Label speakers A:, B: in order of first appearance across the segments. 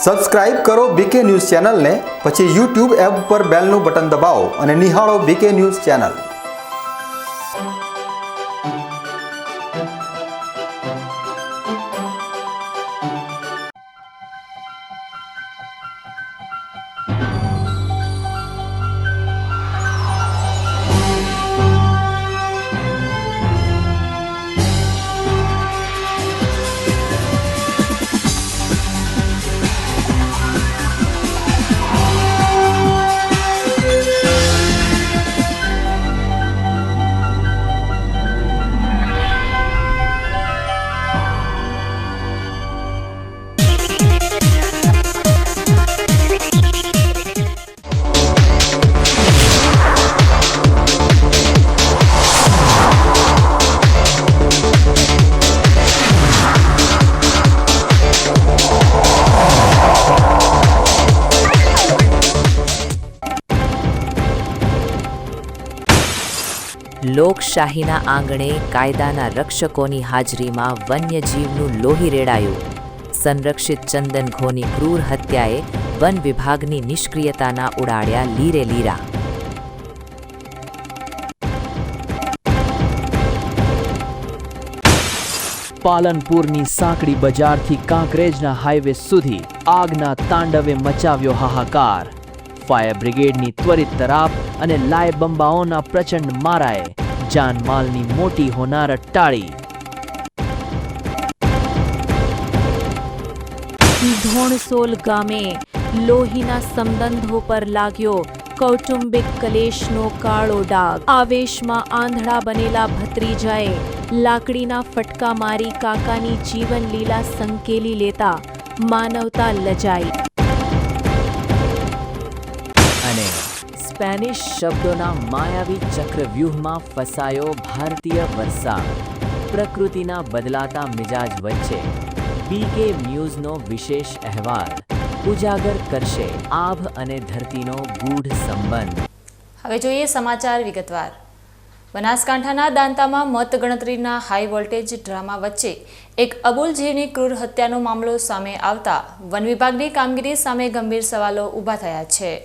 A: Subscribe કરો બીકે news ચેનલને, પછી YouTube એપ પર બેલનું બટન દબાવો અને નિહાળો બીકે ન્યૂઝ ચેનલ।
B: લોકશાહીના આંગણે કાયદાના રક્ષકોની હાજરીમાં વન્યજીવનું લોહી રેડાયું। સંરક્ષિત ચંદન ઘોની ક્રૂર હત્યાએ વન વિભાગની નિષ્ક્રિયતાના ઉડાડ્યા લીરે લીરા।
C: પાલનપુરની સાંકડી બજારથી કાંકરેજના હાઈવે સુધી આગના તાંડવે મચાવ્યો હાહાકાર। ફાયર બ્રિગેડની ત્વરિત તરાપ અને લાય બંબાઓના પ્રચંડ મારાએ જાનમાલની મોટી હોનારત ટાળી।
D: ધોણસોલ ગામે લોહીના સંબંધો પર લાગ્યો કૌટુંબિક કલેશનો કાળો ડાઘ। આવેશમાં આંધળા બનેલા ભત્રીજાએ લાકડીના ફટકા મારી કાકાની જીવન લીલા સંકેલી લેતા માનવતા લજાઈ।
C: અને સ્પેનિશ શબ્દોના માયાવી ચક્રવ્યૂહમાં ફસાયો ભારતીય વરસાદ। પ્રકૃતિના બદલાતા મિજાજ વચ્ચે બીકે ન્યૂઝનો વિશેષ અહેવાલ ઉજાગર કરશે આભ અને ધરતીનો ગૂઢ સંબંધ।
E: હવે જોઈએ સમાચાર વિગતવાર। બનાસકાંઠાના દાંતામાં મતગણતરીના હાઈ વોલ્ટેજ ડ્રામા વચ્ચે એક અબોલ જીવની ક્રૂર હત્યાનો મામલો સામે આવતા વન વિભાગની કામગીરી સામે ગંભીર સવાલો ઊભા થયા છે।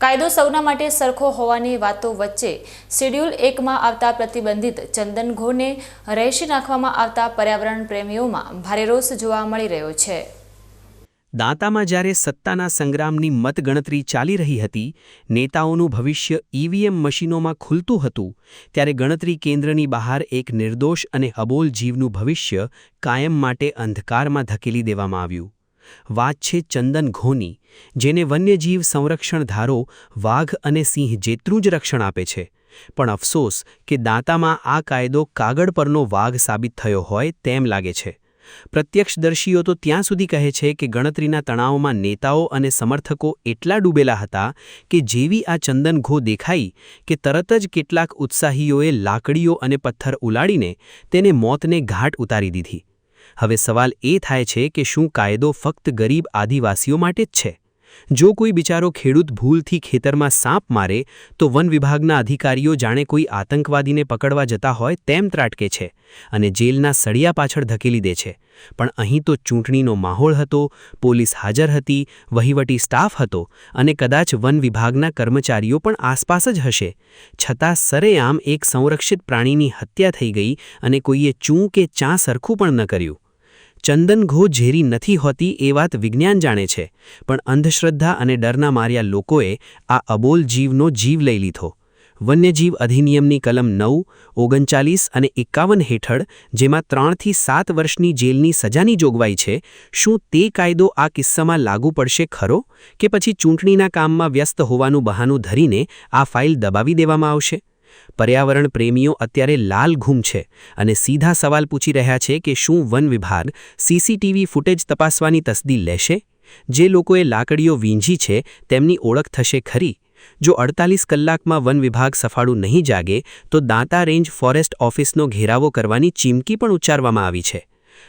E: કાયદો સૌના માટે સરખો હોવાની વાતો વચ્ચે શેડ્યુલ 1માં આવતા પ્રતિબંધિત ચંદન ઘોને રહેશી નાખવામાં આવતા પર્યાવરણ પ્રેમીઓમાં ભારે રોષ જોવા મળી રહ્યો છે।
F: દાંતામાં જ્યારે સત્તાના સંગ્રામની મતગણતરી ચાલી રહી હતી, નેતાઓનું ભવિષ્ય ઈવીએમ મશીનોમાં ખુલતું હતું, ત્યારે ગણતરી કેન્દ્રની બહાર એક નિર્દોષ અને અબોલ જીવનું ભવિષ્ય કાયમ માટે અંધકારમાં ધકેલી દેવામાં આવ્યું। વાત છે ચંદન ઘોની, જેને વન્યજીવ સંરક્ષણ ધારો વાઘ અને સિંહ જેટલું જ રક્ષણ આપે છે। પણ અફસોસ કે દાંતામાં આ કાયદો કાગળ પરનો વાઘ સાબિત થયો હોય તેમ લાગે છે। પ્રત્યક્ષદર્શીઓ તો ત્યાં સુધી કહે છે કે ગણતરીના તણાવમાં નેતાઓ અને સમર્થકો એટલા ડૂબેલા હતા કે જેવી આ ચંદન ઘો દેખાઈ કે તરત જ કેટલાક ઉત્સાહીઓએ લાકડીઓ અને પથ્થર ઉલાડીને તેને મોતને ઘાટ ઉતારી દીધી। હવે સવાલ એ થાય છે કે શું કાયદો ફક્ત ગરીબ આદિવાસીઓ માટે જ છે? જો કોઈ બિચારો ખેડૂત ભૂલથી ખેતરમાં સાપ મારે તો વન વિભાગના અધિકારીઓ જાણે કોઈ આતંકવાદીને પકડવા જતા હોય તેમ ત્રાટકે છે અને જેલના સળિયા પાછળ ધકેલી દે છે। પણ અહીં તો ચૂંટણીનો માહોલ હતો, પોલીસ હાજર હતી, વહીવટી સ્ટાફ હતો અને કદાચ વન વિભાગના કર્મચારીઓ પણ આસપાસ જ હશે, છતાં સરેઆમ એક સંરક્ષિત પ્રાણીની હત્યા થઈ ગઈ અને કોઈએ ચૂં કે ચા સરખું પણ ન કર્યું। ચંદન ઘો ઝેરી નથી હોતી એ વાત વિજ્ઞાન જાણે છે, પણ અંધશ્રદ્ધા અને ડરના માર્યા લોકોએ આ અબોલ જીવનો જીવ લઈ લીધો। વન્યજીવ અધિનિયમની કલમ 9, 39 અને 51 હેઠળ, જેમાં 3 થી 7 વર્ષની જેલની સજાની જોગવાઈ છે, શું તે કાયદો આ કિસ્સામાં લાગુ પડશે ખરો કે પછી ચૂંટણીના કામમાં વ્યસ્ત હોવાનું બહાનું ધરીને આ ફાઇલ દબાવી દેવામાં આવશે? પર્યાવરણ પ્રેમીઓ અત્યારે લાલ ઘૂમ છે અને સીધા સવાલ પૂછી રહ્યા છે કે શું વન વિભાગ સીસીટીવી ફૂટેજ તપાસવાની તસદી લેશે? જે લોકોએ લાકડીઓ વીંઝી છે તેમની ઓળખ થશે ખરી? જો 48 કલાકમાં વન વિભાગ સફાળું નહીં જાગે તો દાંતા રેન્જ ફોરેસ્ટ ઓફિસનો ઘેરાવો કરવાની ચીમકી પણ ઉચ્ચારવામાં આવી છે।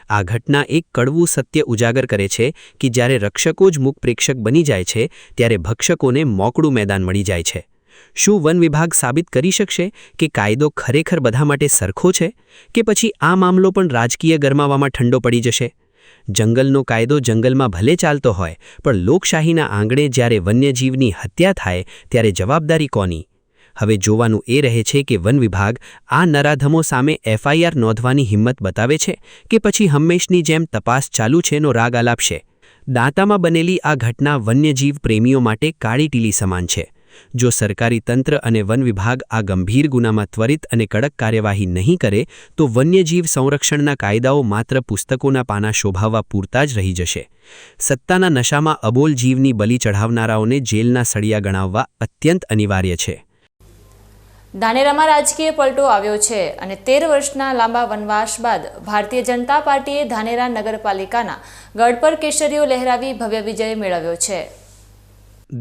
F: આ ઘટના એક કડવું સત્ય ઉજાગર કરે છે કે જ્યારે રક્ષકો જ મુખ પ્રેક્ષક બની જાય છે ત્યારે ભક્ષકોને મોકળું મેદાન મળી જાય છે। શું વન વિભાગ સાબિત કરી શકશે કે કાયદો ખરેખર બધા માટે સરખો છે કે પછી આ મામલો પણ રાજકીય ગરમાવામાં ઠંડો પડી જશે? જંગલનો કાયદો જંગલમાં ભલે ચાલતો હોય, પણ લોકશાહીના આંગણે જ્યારે વન્યજીવની હત્યા થાય ત્યારે જવાબદારી કોની? હવે જોવાનું એ રહે છે કે વન વિભાગ આ નરાધમો સામે FIR નોંધવાની હિંમત બતાવે છે કે પછી હંમેશની જેમ તપાસ ચાલુ છેનો રાગ આલાપશે. દાંતામાં બનેલી આ ઘટના વન્યજીવ પ્રેમીઓ માટે કાળી ટીલી સમાન છે. જો સરકારી તંત્ર અને વન વિભાગ આ ગંભીર ગુનામાં ત્વરિત અને કડક કાર્યવાહી નહીં કરે તો વન્યજીવ સંરક્ષણના કાયદાઓ માત્ર પુસ્તકોના પાના શોભાવવા પૂરતા જ રહી જશે. સત્તાના નશામાં અબોલ જીવની બલિ ચઢાવનારાઓને જેલના સળિયા ગણાવવા અત્યંત અનિવાર્ય છે.
E: ધાનેરામાં રાજકીય પલટો આવ્યો છે અને 13 વર્ષના લાંબા વનવાસ બાદ ભારતીય જનતા પાર્ટીએ ધાનેરા નગરપાલિકાના ગઢ પર કેસરીઓ લહેરાવી ભવ્ય વિજય મેળવ્યો છે.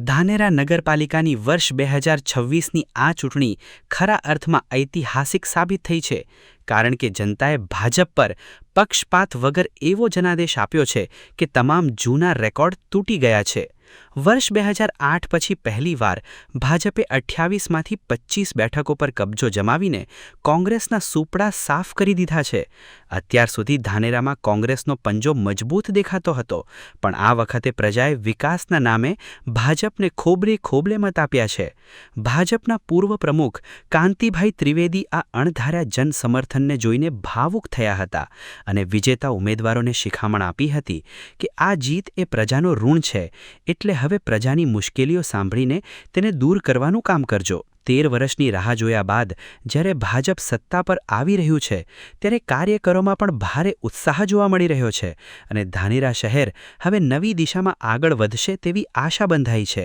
G: ધાનેરા નગરપાલિકાની વર્ષ 2026ની આ ચૂંટણી ખરા અર્થમાં ઐતિહાસિક સાબિત થઈ છે, કારણ કે જનતાએ ભાજપ પર પક્ષપાત વગર એવો જનાદેશ આપ્યો છે કે તમામ જૂના રેકોર્ડ તૂટી ગયા છે. વર્ષ 2008 પછી પહેલીવાર ભાજપે 28માંથી 25 બેઠકો પર કબજો જમાવીને કોંગ્રેસના સૂપડા સાફ કરી દીધા છે. અત્યાર સુધી ધાનેરામાં કોંગ્રેસનો પંજો મજબૂત દેખાતો હતો, પણ આ વખતે પ્રજાએ વિકાસના નામે ભાજપને ખોબલે મત આપ્યા છે. ભાજપના પૂર્વ પ્રમુખ કાંતિભાઈ ત્રિવેદી આ અણધાર્યા જનસમર્થનને જોઈને ભાવુક થયા હતા અને વિજેતા ઉમેદવારોને શિખામણ આપી હતી કે આ જીત એ પ્રજાનો ઋણ છે, એટલે હવે પ્રજાની મુશ્કેલીઓ સાંભળીને તેને દૂર કરવાનું કામ કરજો. 13 વર્ષની રાહ જોયા બાદ જ્યારે ભાજપ સત્તા પર આવી રહ્યું છે ત્યારે કાર્યકરોમાં પણ ભારે ઉત્સાહ જોવા મળી રહ્યો છે અને ધાનેરા શહેર હવે નવી દિશામાં આગળ વધશે તેવી આશા બંધાઈ છે.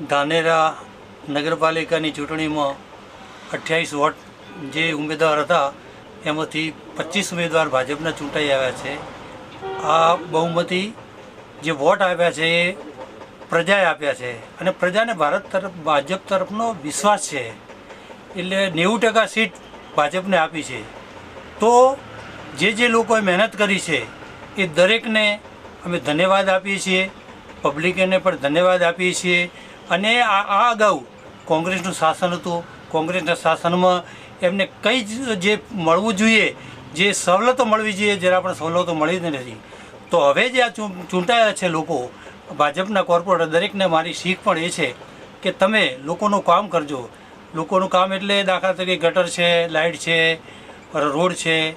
H: ધાનેરા નગરપાલિકાની ચૂંટણીમાં 28 વોટ જે ઉમેદવાર હતા એમાંથી 25 ઉમેદવાર ભાજપના ચૂંટાઈ આવ્યા છે. આ બહુમતી જે વોટ આવ્યા છે એ પ્રજાએ આપ્યા છે અને પ્રજાને ભાજપ તરફનો વિશ્વાસ છે, એટલે 90% સીટ ભાજપને આપી છે. તો જે લોકોએ મહેનત કરી છે એ દરેકને અમે ધન્યવાદ આપીએ છીએ, પબ્લિકને પણ ધન્યવાદ આપીએ છીએ. અને આ અગાઉ કોંગ્રેસનું શાસન હતું, કોંગ્રેસના શાસનમાં એમને કંઈ જ જે મળવું જોઈએ, જે સવલતો મળવી જોઈએ, જરા પણ સવલતો મળી જ નથી. તો હવે જે આ ચૂંટાયા છે લોકો ભાજપના કોર્પોરેટર, દરેકને મારી શીખ પણ એ છે કે તમે લોકોનું કામ કરજો. લોકોનું કામ એટલે દાખલા તરીકે ગટર છે, લાઇટ છે, રોડ છે,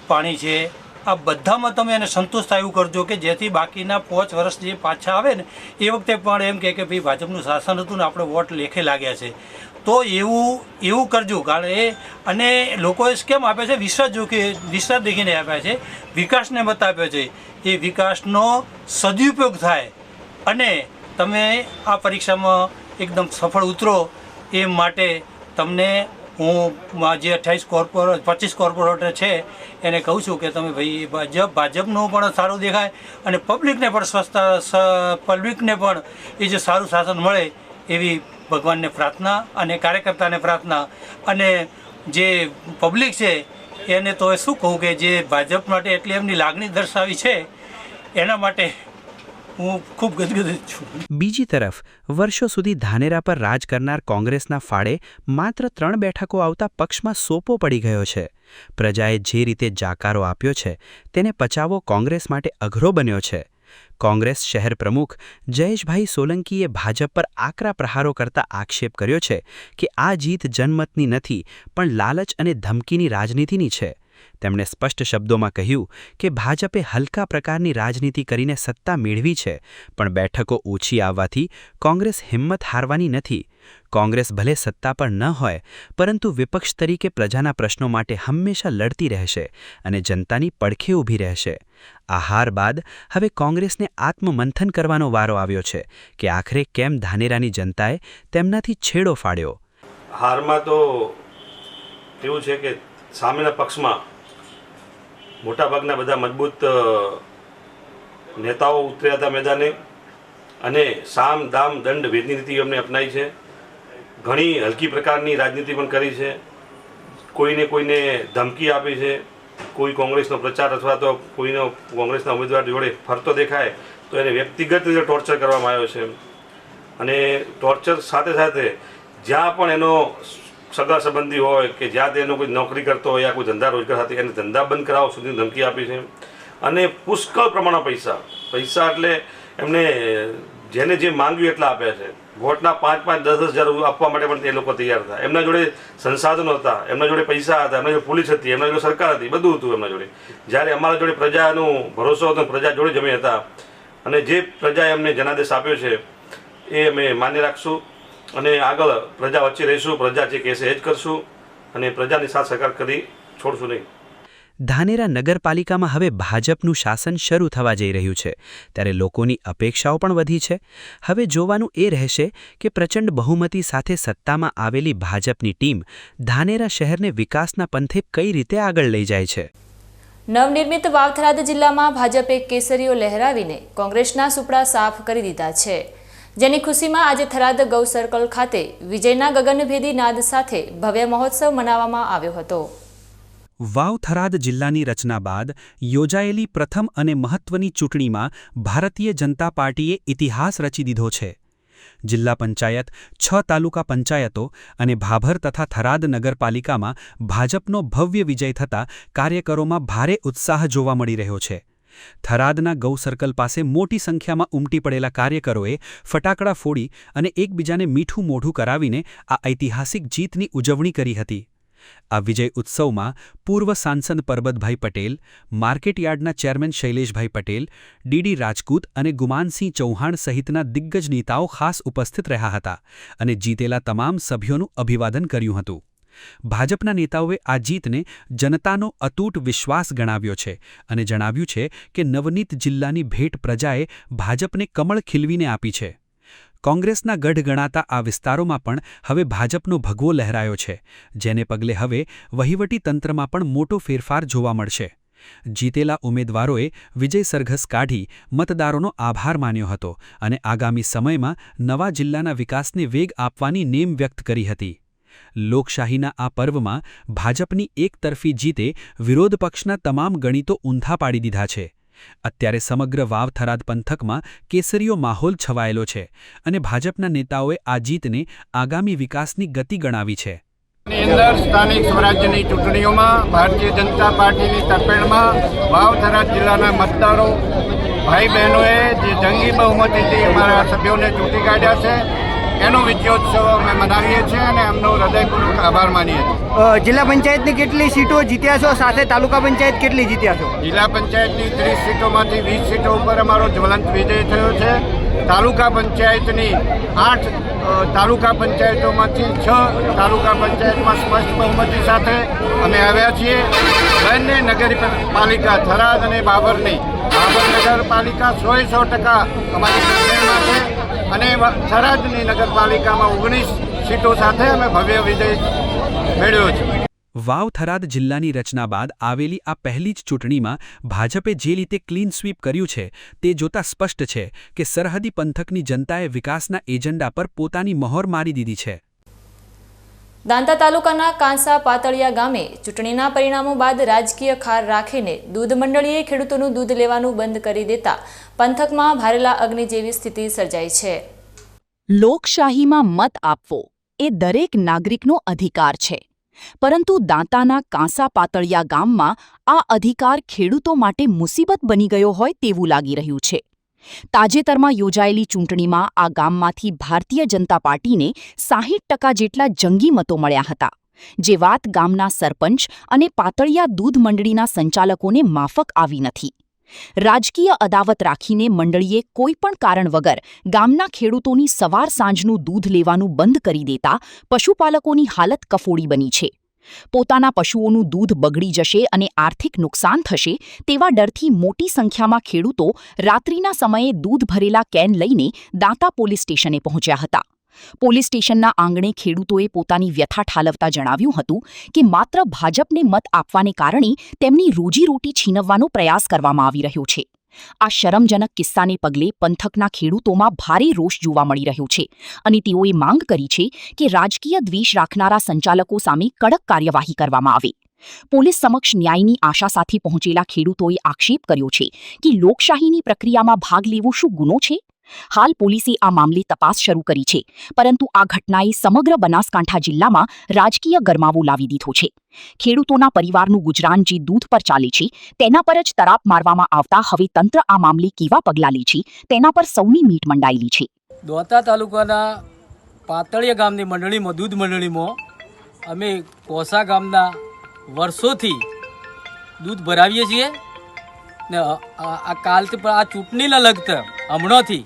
H: પાણી છે, આ બધામાં તમે એને સંતોષ થાય એવું કરજો કે જેથી બાકીના 5 વર્ષ જે પાછા આવે ને એ વખતે પણ એમ કે ભાઈ ભાજપનું શાસન હતું ને આપણે વોટ લેખે લાગ્યા છે. તો એવું કરજો. કારણ એ અને લોકોએ કેમ આપ્યા છે? વિશ્વાસ દેખીને આપ્યા છે, વિકાસને મત આપ્યો છે. એ વિકાસનો સદુપયોગ થાય અને તમે આ પરીક્ષામાં એકદમ સફળ ઉતરો એ માટે તમને હું જે 25 કોર્પોરેટર છે એને કહું છું કે તમે ભાઈ ભાજપનું પણ સારું દેખાય અને પબ્લિકને પણ એ જે સારું શાસન મળે એવી ભગવાનને પ્રાર્થના અને કાર્યકર્તાને પ્રાર્થના. અને જે પબ્લિક છે એને તો શું કહું કે જે ભાજપ માટે એટલી એમની લાગણી દર્શાવી છે એના માટે હું ખૂબ ગદગદિત છું.
G: બીજી તરફ વર્ષો સુધી ધાનેરા પર રાજ કરનાર કોંગ્રેસના ફાળે માત્ર 3 બેઠકો આવતા પક્ષમાં સોપો પડી ગયો છે. પ્રજાએ જે રીતે જાકારો આપ્યો છે તેને પચાવવો કોંગ્રેસ માટે અઘરો બન્યો છે. કોંગ્રેસ શહેર પ્રમુખ જયેશભાઈ સોલંકીએ ભાજપ પર આકરા પ્રહારો કરતા આક્ષેપ કર્યો છે કે આ જીત જનમતની નથી પણ લાલચ અને ધમકીની રાજનીતિની છે. તેમણે સ્પષ્ટ શબ્દોમાં કહ્યું કે ભાજપે હલકા પ્રકારની રાજનીતિ કરીને સત્તા મેળવી છે, પણ બેઠકો ઓછી આવવાથી કોંગ્રેસ હિંમત હારવાની નથી. કોંગ્રેસ ભલે સત્તા પર ન હોય પરંતુ વિપક્ષ તરીકે પ્રજાના પ્રશ્નો માટે હંમેશા લડતી રહેશે અને જનતાની પડખે ઊભી રહેશે. આ હાર બાદ હવે કોંગ્રેસને આત્મમંથન કરવાનો વારો આવ્યો છે કે આખરે કેમ ધાનેરાની જનતાએ તેમનાથી છેડો ફાડ્યો.
I: હારમાં તો એવું છે કે સામેના પક્ષમાં મોટાભાગના બધા મજબૂત નેતાઓ ઉતર્યા હતા મેદાને અને સામ દામ દંડ ભેદની નીતિ અમને અપનાવી છે. ઘણી હલકી પ્રકારની રાજનીતિ પણ કરી છે. કોઈને ધમકી આપી છે. કોઈ કોંગ્રેસનો પ્રચાર અથવા તો કોઈનો કોંગ્રેસના ઉમેદવાર જોડે ફરતો દેખાય તો એને વ્યક્તિગત રીતે ટોર્ચર કરવામાં આવ્યો છે. અને ટોર્ચર સાથે સાથે જ્યાં પણ એનો સગા સંબંધી હોય કે જ્યાં તેનો કોઈ નોકરી કરતો હોય યા કોઈ ધંધા રોજગાર સાથે એને ધંધા બંધ કરાવવા સુધી ધમકી આપી છે. અને પુષ્કળ પ્રમાણમાં પૈસા એટલે એમને જેને જે માંગ્યું એટલા આપ્યા છે. વોટના 5-5, 10-10 આપવા માટે પણ એ લોકો તૈયાર હતા. એમના જોડે સંસાધનો હતા, એમના જોડે પૈસા હતા, એમના જોડે પોલીસ હતી, એમના જોડે સરકાર હતી, બધું હતું એમના જોડે. જ્યારે અમારા જોડે પ્રજાનો ભરોસો હતો, પ્રજા જોડે જ અમે હતા અને જે પ્રજાએ અમને જનાદેશ આપ્યો છે એ અમે માન્ય રાખશું અને આગળ પ્રજા વચ્ચે રહીશું. પ્રજા જે કહેશે એ જ કરશું અને પ્રજાની સાથ સહકાર કરી છોડશું નહીં.
G: ધાનેરા નગરપાલિકામાં હવે ભાજપનું શાસન શરૂ થવા જઈ રહ્યું છે, ત્યારે લોકોની અપેક્ષાઓ પણ વધી છે. હવે જોવાનું એ રહેશે કે પ્રચંડ બહુમતી સાથે સત્તામાં આવેલી ભાજપની ટીમ ધાનેરા શહેરને વિકાસના પંથે કઈ રીતે આગળ લઈ જાય છે.
E: નવનિર્મિત વાવથરાદ જિલ્લામાં ભાજપે કેસરીઓ લહેરાવીને કોંગ્રેસના સુપડા સાફ કરી દીધા છે, જેની ખુશીમાં આજે થરાદ ગૌ સર્કલ ખાતે વિજયના ગગનભેદી નાદ સાથે ભવ્ય મહોત્સવ મનાવવામાં આવ્યો હતો.
G: વાવ-થરાદ જિલ્લાની રચના બાદ યોજાયેલી પ્રથમ અને મહત્વની ચૂંટણીમાં ભારતીય જનતા પાર્ટીએ ઇતિહાસ રચી દીધો છે. જિલ્લા પંચાયત, 6 તાલુકા પંચાયતો અને ભાભર તથા થરાદ નગરપાલિકામાં ભાજપનો ભવ્ય વિજય થતાં કાર્યકરોમાં ભારે ઉત્સાહ જોવા મળી રહ્યો છે. થરાદના ગૌ સર્કલ પાસે મોટી સંખ્યામાં ઉમટી પડેલા કાર્યકરોએ ફટાકડા ફોડી અને એકબીજાને મીઠું મોઢું કરાવીને આ ઐતિહાસિક જીતની ઉજવણી કરી હતી. આ વિજય ઉત્સવમાં પૂર્વ સાંસદ પરબતભાઈ પટેલ, માર્કેટયાર્ડના ચેરમેન શૈલેષભાઈ પટેલ, ડીડી રાજકૂત અને ગુમાનસિંહ ચૌહાણ સહિતના દિગ્ગજ નેતાઓ ખાસ ઉપસ્થિત રહ્યા હતા અને જીતેલા તમામ સભ્યોનું અભિવાદન કર્યું હતું. ભાજપના નેતાઓએ આ જીતને જનતાનો અતૂટ વિશ્વાસ ગણાવ્યો છે અને જણાવ્યું છે કે નવનીત જિલ્લાની ભેટ પ્રજાએ ભાજપને કમળ ખીલવીને આપી છે. કોંગ્રેસના ગઢ ગણાતા આ વિસ્તારોમાં પણ હવે ભાજપનો ભગવો લહેરાયો છે, જેને પગલે હવે વહીવટી તંત્રમાં પણ મોટો ફેરફાર જોવા મળશે. જીતેલા ઉમેદવારોએ વિજય સરઘસ કાઢી મતદારોનો આભાર માન્યો હતો અને આગામી સમયમાં નવા જિલ્લાના વિકાસને વેગ આપવાની નેમ વ્યક્ત કરી હતી. લોકશાહીના આ પર્વમાં ભાજપની એકતરફી જીતે વિરોધ પક્ષના તમામ ગણિતો ઊંધા પાડી દીધા છે. અત્યારે સમગ્ર વાવ-થરાદ પંથકમાં કેસરીયો માહોલ છવાયેલો છે અને ભાજપના નેતાઓએ આ જીતને આગામી વિકાસની ગતિ ગણાવી છે.
J: સ્થાનિક સ્વરાજ્યની ચૂંટણીઓમાં ભારતીય જનતા પાર્ટીની તરફેણમાં વાવ-થરાદ જિલ્લાના મતદારો ભાઈ બહેનોએ જે જંગી બહુમતીથી અમારા સભ્યોને ચૂંટી કાઢ્યા છે એનો વિજયોત્સવ અમે મનાવીએ છીએ અને એમનો હૃદયપૂર્વક આભાર માનીએ છીએ.
K: જિલ્લા પંચાયતની કેટલી સીટો જીત્યા છો, સાથે તાલુકા પંચાયત કેટલી જીત્યા છો?
J: જિલ્લા પંચાયતની 30 સીટોમાંથી 20 સીટો ઉપર અમારો જ્વલંત વિજય થયો છે. તાલુકા પંચાયતની 8 તાલુકા પંચાયતોમાંથી 6 તાલુકા પંચાયતમાં સ્પષ્ટ બહુમતી સાથે અમે આવ્યા છીએ. બંને નગરપાલિકા થરાદ અને બાબરની નગરપાલિકા 100% અમારી તરફેણમાં છે અને થરાદની નગરપાલિકામાં 19 સીટો સાથે અમે ભવ્ય વિજય મેળવ્યો છે.
G: વાવ-થરાદ જિલ્લાની રચના બાદ આવેલી આ પહેલી જ ચૂંટણીમાં ભાજપે જે રીતે ક્લીન સ્વીપ કર્યું છે તે જોતા સ્પષ્ટ છે કે સરહદી પંથકની જનતાએ વિકાસના એજન્ડા પર પોતાની મહોર મારી દીધી છે.
E: દાંતા તાલુકાના કાંસા પાતળિયા ગામે ચૂંટણીના પરિણામો બાદ રાજકીય ખાર રાખીને દૂધ મંડળીએ ખેડૂતોનું દૂધ લેવાનું બંધ કરી દેતા પંથકમાં ભારેલા અગ્નિ જેવી સ્થિતિ સર્જાઈ છે.
L: લોકશાહીમાં મત આપવો એ દરેક નાગરિકનો અધિકાર છે, પરંતુ દાંતાના કાંસા પાતળિયા ગામમાં આ અધિકાર ખેડૂતો માટે મુસીબત બની ગયો હોય તેવું લાગી રહ્યું છે. તાજેતરમાં યોજાયેલી ચૂંટણીમાં આ ગામમાંથી ભારતીય જનતા પાર્ટીને 60% જેટલા જંગી મતો મળ્યા હતા, જે વાત ગામના સરપંચ અને પાતળિયા દૂધ મંડળીના સંચાલકોને માફક આવી નથી. રાજકીય અદાવત રાખીને મંડળીએ કોઈપણ કારણ વગર ગામના ખેડૂતોની સવાર સાંજનું દૂધ લેવાનું બંધ કરી દેતા પશુપાલકોની હાલત કફોડી બની છે. પોતાના પશુઓનું દૂધ બગડી જશે અને આર્થિક નુકસાન થશે તેવા ડરથી મોટી સંખ્યામાં ખેડૂતો રાત્રિના સમયે દૂધ ભરેલા કેન લઈને દાંતા પોલીસ સ્ટેશને પહોંચ્યા હતા. પોલીસ સ્ટેશનના આંગણે ખેડૂતોએ પોતાની વ્યથા ઠાલવતા જણાવ્યું હતું કે માત્ર ભાજપને મત આપવાને કારણે તેમની રોજીરોટી છીનવવાનો પ્રયાસ કરવામાં આવી રહ્યો છે. આ શરમજનક કિસ્સાને પગલે પંથકના ખેડૂતોમાં ભારે રોષ જોવા મળી રહ્યો છે અને તેઓએ માંગ કરી છે કે રાજકીય દ્વેષ રાખનારા સંચાલકો સામે કડક કાર્યવાહી કરવામાં આવે. પોલીસ સમક્ષ ન્યાયની આશા સાથે પહોંચેલા ખેડૂતોએ આક્ષેપ કર્યો છે કે લોકશાહીની પ્રક્રિયામાં ભાગ લેવો શું ગુનો છે? હાલ પોલીસે આ મામલે તપાસ શરૂ કરી છે, પરંતુ આ ઘટનાએ સમગ્ર બનાસકાંઠા જિલ્લામાં રાજકીય ગરમાવો લાવી દીધો છે. ખેડૂતોના પરિવારનું ગુજરાન જે દૂધ પર ચાલે છે, તેના પર જ તરાપ મારવામાં આવતા હવે તંત્ર આ મામલે કેવા પગલાં લે છે, તેના પર સૌની મીટ મંડાયેલી છે.
M: દોતા તાલુકાના પાતળિયા ગામની મંડળીમાં દૂધ મંડળીમાં અમે કોસા ગામના વર્ષોથી દૂધ ભરાવીએ છીએ ને આ કાલથી પણ આ ચૂંટણીને લગતા હમણાંથી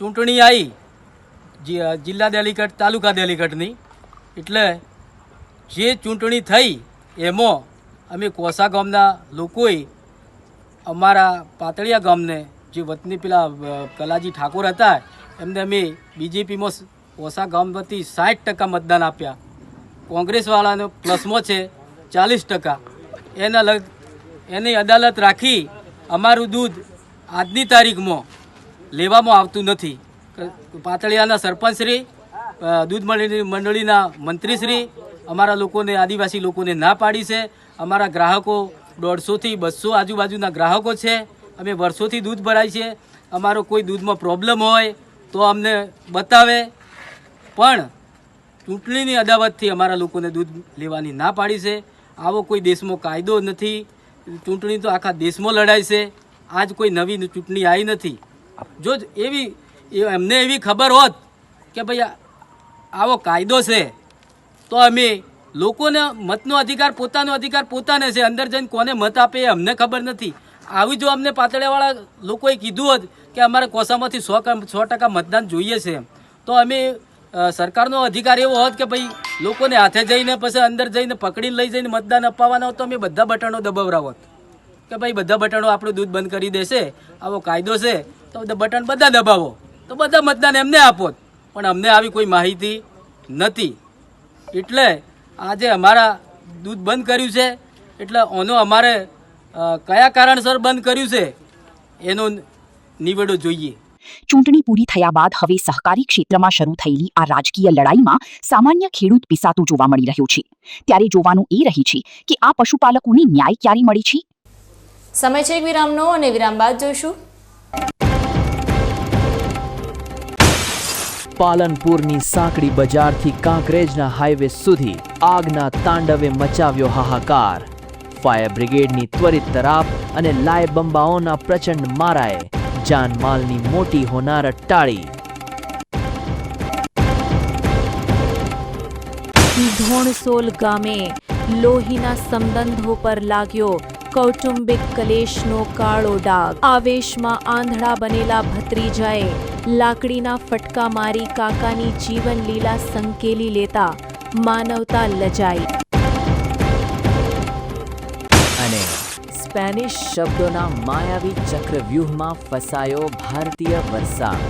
M: ચૂંટણી આવી જિલ્લા ડેલિગેટ તાલુકા ડેલિગેટની, એટલે જે ચૂંટણી થઈ એમાં અમે કોસા ગામના લોકોએ અમારા પાતળિયા ગામને જે વતની પેલા કલાજી ઠાકોર હતા એમને અમે બીજેપીમાં કોસા ગામ વતી 60% મતદાન આપ્યા. કોંગ્રેસવાળાનો પ્લસમાં છે 40%. એની અદાલત રાખી અમારું દૂધ આજની તારીખમાં લેવામાં આવતું નથી. પાતળિયાના સરપંચશ્રી, દૂધ મંડળીના મંત્રીશ્રી અમારા લોકોને, આદિવાસી લોકોને ના પાડી છે. અમારા ગ્રાહકો 150થી 200 આજુબાજુના ગ્રાહકો છે. અમે વર્ષોથી દૂધ ભરાય છે. અમારો કોઈ દૂધમાં પ્રોબ્લેમ હોય તો અમને બતાવે, પણ ચૂંટણીની અદાવતથી અમારા લોકોને દૂધ લેવાની ના પાડી છે. આવો કોઈ દેશમાં કાયદો નથી. ચૂંટણી તો આખા દેશમાં લડાય છે. આજ કોઈ નવી ચૂંટણી આવી નથી. જો એમને એવી ખબર હોત કે ભાઈ આવો કાયદો છે તો અમે લોકોને મતનો અધિકાર, પોતાનો અધિકાર પોતાને છે. અંદર જઈને કોને મત આપે એ અમને ખબર નથી. આવી જો અમને પાતળિયાવાળા લોકોએ કીધું હોત કે અમારે કોસામાંથી 100% મતદાન જોઈએ છે, તો અમે સરકારનો અધિકાર એવો હોત કે ભાઈ લોકોને હાથે જઈને પછી અંદર જઈને પકડીને લઈ જઈને મતદાન અપાવવાના હોત, તો અમે બધા બટનો દબાવરાવત કે ભાઈ બધા બટનો આપણું દૂધ બંધ કરી દેશે, આવો કાયદો છે તો બટન બધા દબાવો, તો બધા મતદાન એમને આપો. પણ અમને આવી કોઈ માહિતી નથી. એટલે આજે અમારા દૂધ બંધ કર્યું છે. એટલે આનો અમારે કયા કારણસર બંધ કર્યું છે એનો નિવેડો જોઈએ.
L: ચૂંટણી પૂરી થયા બાદ હવે સહકારી ક્ષેત્રમાં શરૂ થયેલી આ રાજકીય લડાઈમાં સામાન્ય ખેડૂત પીસાતો જોવા મળી રહ્યો છે. ત્યારે જોવાનું એ રહે છે કે આ પશુપાલકોને ન્યાય ક્યારે મળે છે.
E: સમય છે એક વિરામનો અને વિરામ બાદ જોઈશું.
C: પાલનપુરની સાંકડી બજારથી કાંકરેજના હાઈવે સુધી આગના તાંડવે મચાવ્યો હાહાકાર. ફાયર બ્રિગેડની ત્વરિત તરાપ અને લાય બંબાઓના પ્રચંડ મારાએ જાનમાલની મોટી હોનારત ટાળી.
D: ધોણસોલ ગામે લોહીના સંબંધો પર લાગ્યો કૌટુંબિક કલેશનો કાળો ડાઘ. આવેશમાં આંધળા બનેલા ભત્રીજાએ લાકડીના ફટકા મારી કાકાની જીવન લીલા સંકેલી લેતા માનવતા લજાઈ.
B: અને સ્પેનિશ શબ્દોના માયાવી ચક્રવ્યૂહમાં ફસાયો ભારતીય વરસાદ.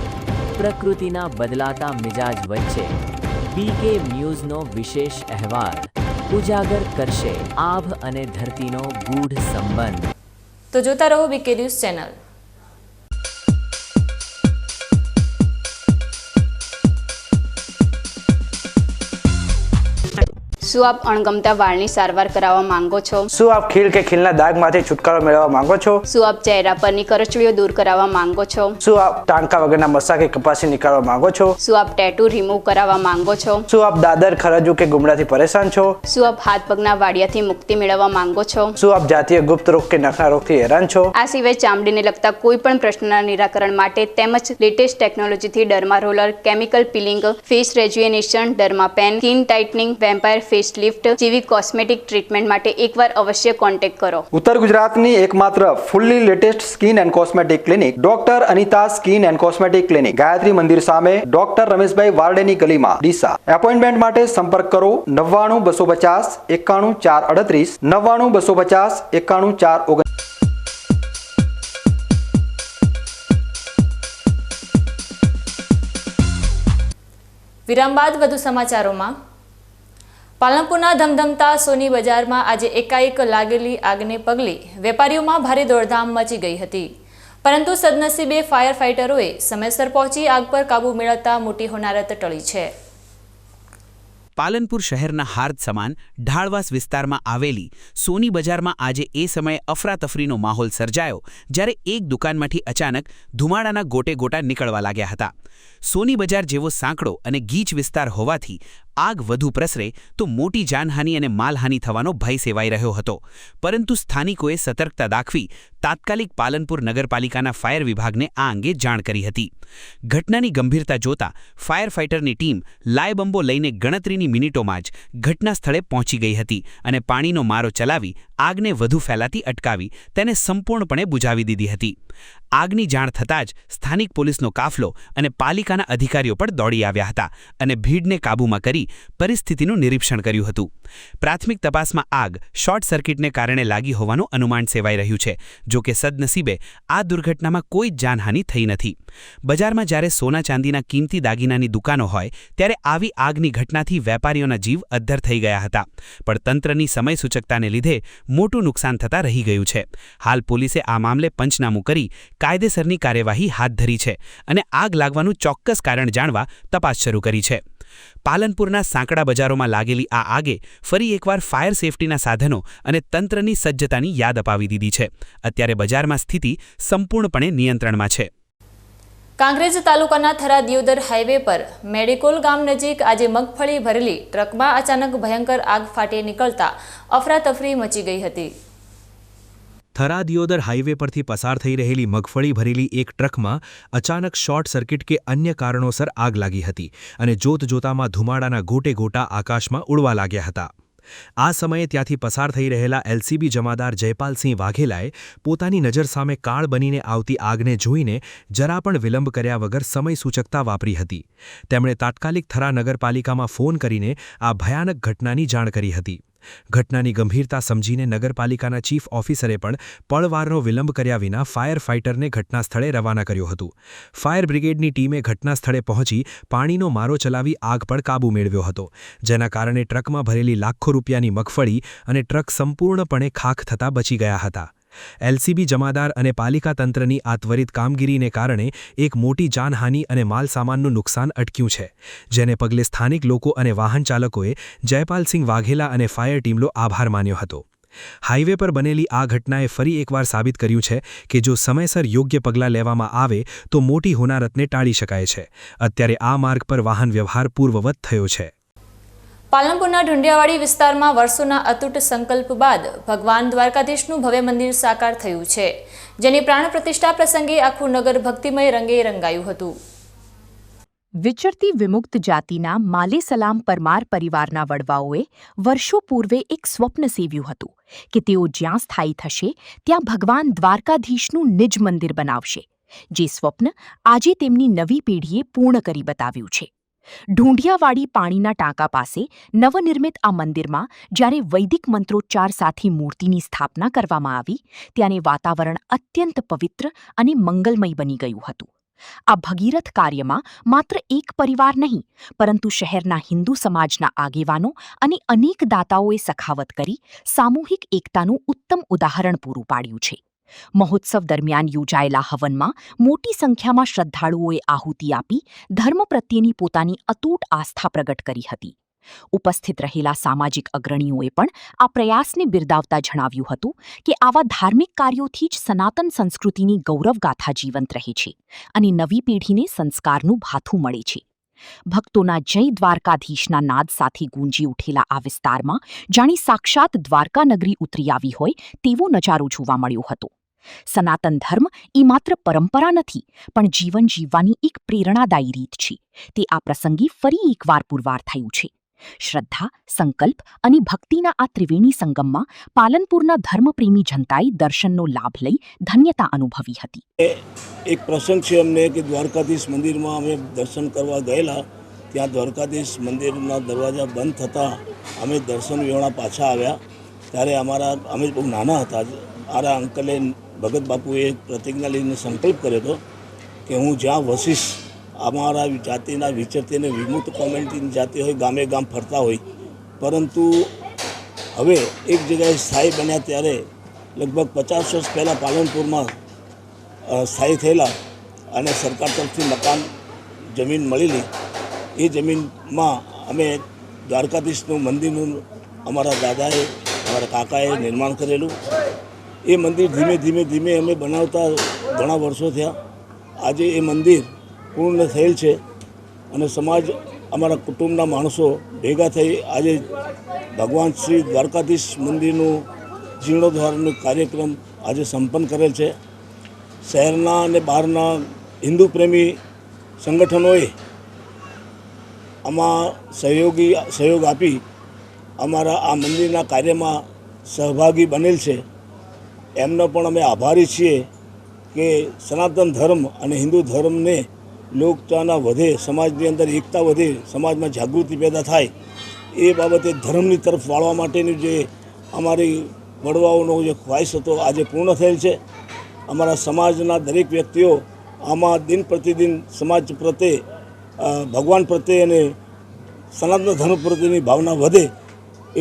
B: પ્રકૃતિના બદલાતા મિજાજ વચ્ચે બીકે ન્યૂઝનો વિશેષ અહેવાલ ઉજાગર કરશે આભ અને ધરતીનો ગૂઢ સંબંધ.
E: તો જોતા રહો બીકે ન્યૂઝ ચેનલ.
N: શું આપ અણગમતા વાળની સારવાર કરાવવા માંગો છો?
K: શું આપ ખીલ કે ખીલના દાગમાંથી છુટકારો મેળવવા માંગો છો?
N: શું આપ ચહેરા પરની કરચલીઓ દૂર કરાવવા માંગો છો?
K: શું આપ ટાંકા વગરના મસા કે કપાસી નીકાળવા માંગો છો?
N: શું આપ ટેટુ રિમૂવ કરાવવા માંગો છો?
K: શું આપ દાદર, ખરજુ કે ગુમડાથી પરેશાન છો?
N: શું આપ હાથ પગના વાડિયાથી મુક્તિ મેળવવા માંગો છો?
K: શું આપ જાતીય ગુપ્ત રોગ કે નખના રોગથી હેરાન છો?
N: આ સિવાય ચામડીને લગતા કોઈ પણ પ્રશ્નના નિરાકરણ માટે તેમજ લેટેસ્ટ ટેકનોલોજીથી derma roller, chemical peeling, face rejuvenation, derma pen, skin tightening, vampire face lift જેવી કોસ્મેટિક ટ્રીટમેન્ટ માટે એકવાર અવશ્ય કોન્ટેક્ટ કરો.
A: ઉત્તર ગુજરાતની એકમાત્ર fully latest skin and cosmetic clinic doctor Anita skin and cosmetic clinic, Gayatri Mandir સામે, ડોક્ટર રમેશભાઈ વારડેની ગલીમાં, ડીસા. એપોઇન્ટમેન્ટ માટે સંપર્ક કરો 99 250 91 438 99 250 91 439.
E: વિરામ બાદ વધુ સમાચારોમાં. પાલનપુરના ધમધમતા સોની બજારમાં આજે એકાએક લાગેલી આગને પગલે વેપારીઓમાં ભારે દોડધામ મચી ગઈ હતી, પરંતુ સદનસીબે ફાયર ફાઇટરોએ સમયસર પહોંચી આગ પર કાબૂ મેળવતા મોટી હોનારત ટળી છે.
G: પાલનપુર શહેરના હાર્દ સમાન ઢાળવાસ વિસ્તારમાં આવેલી સોની બજારમાં આજે એ સમયે અફરાતફરીનો માહોલ સર્જાયો જ્યારે એક દુકાનમાંથી અચાનક ધુમાડાના ગોટે ગોટા નીકળવા લાગ્યા હતા. સોની બજાર જેવો સાંકડો અને ગીચ વિસ્તાર હોવાથી આગ વધુ પ્રસરે તો મોટી જાનહાનિ અને માલહાનિ થવાનો ભય સેવાઈ રહ્યો હતો. પરંતુ સ્થાનિકોએ સતર્કતા દાખવી તાત્કાલિક પાલનપુર નગરપાલિકાના ફાયર વિભાગને આ અંગે જાણ કરી હતી. ઘટનાની ગંભીરતા જોતા ફાયર ફાઇટરની ટીમ લાયબંબો લઈને ગણતરીની મિનિટોમાં જ ઘટના સ્થળે પહોંચી ગઈ હતી અને પાણીનો મારો ચલાવી આગને વધુ ફેલાતી અટકાવી તેને સંપૂર્ણપણે બુઝાવી દીધી હતી. આગની જાણ થતાં જ સ્થાનિક પોલીસનો કાફલો અને પાલિકાના અધિકારીઓ પણ દોડી આવ્યા હતા અને ભીડને કાબૂમાં કરી પરિસ્થિતિનું નિરીક્ષણ કર્યું હતું. પ્રાથમિક તપાસમાં આગ શોર્ટ સર્કિટને કારણે લાગી હોવાનું અનુમાન સેવાઈ રહ્યું છે. જો કે સદનસીબે આ દુર્ઘટનામાં કોઈ જ જાનહાનિ થઈ નથી. બજારમાં જ્યારે સોના ચાંદીના કિંમતી દાગીનાની દુકાનો હોય ત્યારે આવી આગની ઘટનાથી વેપારીઓના જીવ અદ્ધર થઈ ગયા હતા. પણ તંત્રની સમય સૂચકતાને લીધે મોટું નુકસાન થતાં રહી ગયું છે. હાલ પોલીસે આ મામલે પંચનામું કરી કાયદેસરની કાર્યવાહી હાથ ધરી છે અને આગ લાગવાનું ચોક્કસ કારણ જાણવા તપાસ શરૂ કરી છે. પાલનપુરના સાંકડા બજારોમાં લાગેલી આ આગે ફરી એકવાર ફાયર સેફટીના સાધનો અને તંત્રની સજ્જતાની યાદ અપાવી દીધી છે. અત્યારે બજારમાં સ્થિતિ સંપૂર્ણપણે નિયંત્રણમાં છે.
E: કાંકરેજ તાલુકાના થરા દિયોદર હાઈવે પર મેડિકોલ ગામ નજીક આજે મગફળી ભરેલી ટ્રકમાં અચાનક ભયંકર આગ ફાટી નીકળતા અફરાતફરી મચી ગઈ હતી.
O: થરા દિયોદર હાઈવે પરથી પસાર થઈ રહેલી મગફળી ભરેલી એક ટ્રકમાં અચાનક શોર્ટ સર્કિટ કે અન્ય કારણોસર આગ લાગી હતી અને જોતજોતામાં ધુમાડાના ગોટે ગોટા આકાશમાં ઉડવા લાગ્યા હતા. આ સમયે ત્યાંથી પસાર થઈ રહેલા એલસીબી જમાદાર જયપાલસિંહ વાઘેલાએ પોતાની નજર સામે કાળ બનીને આવતી આગને જોઈને જરા પણ વિલંબ કર્યા વગર સમય સૂચકતા વાપરી હતી. તેમણે તાત્કાલિક થરા નગરપાલિકામાં ફોન કરીને આ ભયાનક ઘટનાની જાણ કરી હતી. ઘટનાની ગંભીરતા સમજીને નગરપાલિકાના ચીફ ઓફિસરે પણ પળવારનો વિલંબ કર્યા વિના ફાયર ફાઇટરને ઘટના સ્થળે રવાના કર્યું હતું. ફાયર બ્રિગેડની ટીમે ઘટના સ્થળે પહોંચી પાણીનો મારો ચલાવી આગ પર કાબૂ મેળવ્યો હતો, જેના કારણે ટ્રકમાં ભરેલી લાખો રૂપિયાની મગફળી અને ટ્રક સંપૂર્ણપણે ખાખ થતાં બચી ગયા હતા. એલસીબી જમાદાર અને પાલિકા તંત્રની આ ત્વરિત કામગીરીને કારણે એક મોટી જાનહાનિ અને માલસામાનનું નુકસાન અટક્યું છે, જેને પગલે સ્થાનિક લોકો અને વાહન ચાલકોએ જયપાલસિંહ વાઘેલા અને ફાયર ટીમનો આભાર માન્યો હતો. હાઈવે પર બનેલી આ ઘટનાએ ફરી એકવાર સાબિત કર્યું છે કે જો સમયસર યોગ્ય પગલાં લેવામાં આવે તો મોટી હોનારતને ટાળી શકાય છે. અત્યારે આ માર્ગ પર વાહન વ્યવહાર પૂર્વવત થયો છે.
E: પાલનપુરના ઢુંડિયાવાડી વિસ્તારમાં વર્ષોના અતૂટ સંકલ્પ બાદ ભગવાન દ્વારકાધીશનું ભવ્ય મંદિર સાકાર થયું છે, જેની પ્રાણ પ્રતિષ્ઠા પ્રસંગે આખું નગર ભક્તિમય રંગે રંગાયું હતું.
L: વિચરતી વિમુક્ત જાતિના માલેસલામ પરમાર પરિવારના વડવાઓએ વર્ષો પૂર્વે એક સ્વપ્ન સેવ્યું હતું કે તેઓ જ્યાં સ્થાયી થશે ત્યાં ભગવાન દ્વારકાધીશનું નિજ મંદિર બનાવશે. જે સ્વપ્ન આજે તેમની નવી પેઢીએ પૂર્ણ કરી બતાવ્યું છે. ઢૂંઢિયાવાડી પાણીના ટાંકા પાસે નવનિર્મિત આ મંદિરમાં જ્યારે વૈદિક મંત્રોચ્ચાર સાથે મૂર્તિની સ્થાપના કરવામાં આવી ત્યારે વાતાવરણ અત્યંત પવિત્ર અને મંગલમય બની ગયું હતું. આ ભગીરથ કાર્યમાં માત્ર એક પરિવાર નહીં પરંતુ શહેરના હિન્દુ સમાજના આગેવાનો અને અનેક દાતાઓએ સખાવત કરી સામૂહિક એકતાનું ઉત્તમ ઉદાહરણ પૂરું પાડ્યું છે. મહોત્સવ દરમિયાન યોજાયેલા હવનમાં મોટી સંખ્યામાં શ્રદ્ધાળુઓએ આહુતિ આપી ધર્મ પ્રત્યેની પોતાની અતૂટ આસ્થા પ્રગટ કરી હતી. ઉપસ્થિત રહેલા સામાજિક અગ્રણીઓએ પણ આ પ્રયાસને બિરદાવતા જણાવ્યું હતું કે આવા ધાર્મિક કાર્યોથી જ સનાતન સંસ્કૃતિની ગૌરવગાથા જીવંત રહે છે અને નવી પેઢીને સંસ્કારનું ભાથું મળે છે. ભક્તોના જય દ્વારકાધીશના નાદ સાથે ગૂંજી ઉઠેલા આ વિસ્તારમાં જાણે સાક્ષાત દ્વારકા નગરી ઉતરી આવી હોય તેવો નજારો જોવા મળ્યો હતો. સનાતન ધર્મ એ માત્ર પરંપરા નથી પણ જીવન જીવવાની એક પ્રેરણાદાયી રીત છે. તે આ પ્રસંગે ફરી એકવાર પુરવાર થયું છે. શ્રદ્ધા, સંકલ્પ અને ભક્તિના આ ત્રિવેણી સંગમમાં પાલનપુરના ધર્મપ્રેમી જનતાએ દર્શનનો લાભ લઈ ધન્યતા અનુભવી હતી.
P: એક પ્રસંગ છે અમને કે દ્વારકાધીશ મંદિરમાં અમે દર્શન કરવા ગયેલા, ત્યાં દ્વારકાધીશ મંદિરના દરવાજા બંધ થતાં અમે દર્શન વિહોણા પાછા આવ્યા ત્યારે અમે બહુ નાના હતા. મારા અંકલે ભગત બાપુએ પ્રતિજ્ઞા લઈને સંકલ્પ કર્યો હતો કે હું જ્યાં વસીશ, અમારા જાતિના વિચરતીને વિમુક્ત કોમ્યુનિટીની જાતિ હોય, ગામે ગામ ફરતા હોય, પરંતુ હવે એક જગ્યાએ સ્થાયી બન્યા ત્યારે લગભગ 50 વર્ષ પહેલાં પાલનપુરમાં સ્થાયી થયેલા અને સરકાર તરફથી મકાન જમીન મળેલી, એ જમીનમાં અમે દ્વારકાધીશનું મંદિરનું અમારા દાદાએ અમારા કાકાએ નિર્માણ કરેલું. એ મંદિર ધીમે ધીમે ધીમે અમે બનાવતા ઘણા વર્ષો થયા. આજે એ મંદિર પૂર્ણ થયેલ છે અને સમાજ અમારા કુટુંબના માણસો ભેગા થઈ આજે ભગવાન શ્રી દ્વારકાધીશ મંદિરનું જીર્ણોદ્ધારનો કાર્યક્રમ આજે સંપન્ન કરેલ છે. શહેરના અને બહારના હિન્દુ પ્રેમી સંગઠનોએ આમાં સહયોગ આપી અમારા આ મંદિરના કાર્યમાં સહભાગી બનેલ છે. એમનો પણ અમે આભારી છીએ કે સનાતન ધર્મ અને હિન્દુ ધર્મને લોકચાહના વધે, સમાજની અંદર એકતા વધે, સમાજમાં જાગૃતિ પેદા થાય એ બાબતે ધર્મની તરફ વાળવા માટેની જે અમારી વડવાઓનો જે ખ્વાહિશ હતો આજે પૂર્ણ થયેલ છે. અમારા સમાજના દરેક વ્યક્તિઓ આમાં દિન પ્રતિદિન સમાજ પ્રત્યે, ભગવાન પ્રત્યે અને સનાતન ધર્મ પ્રત્યેની ભાવના વધે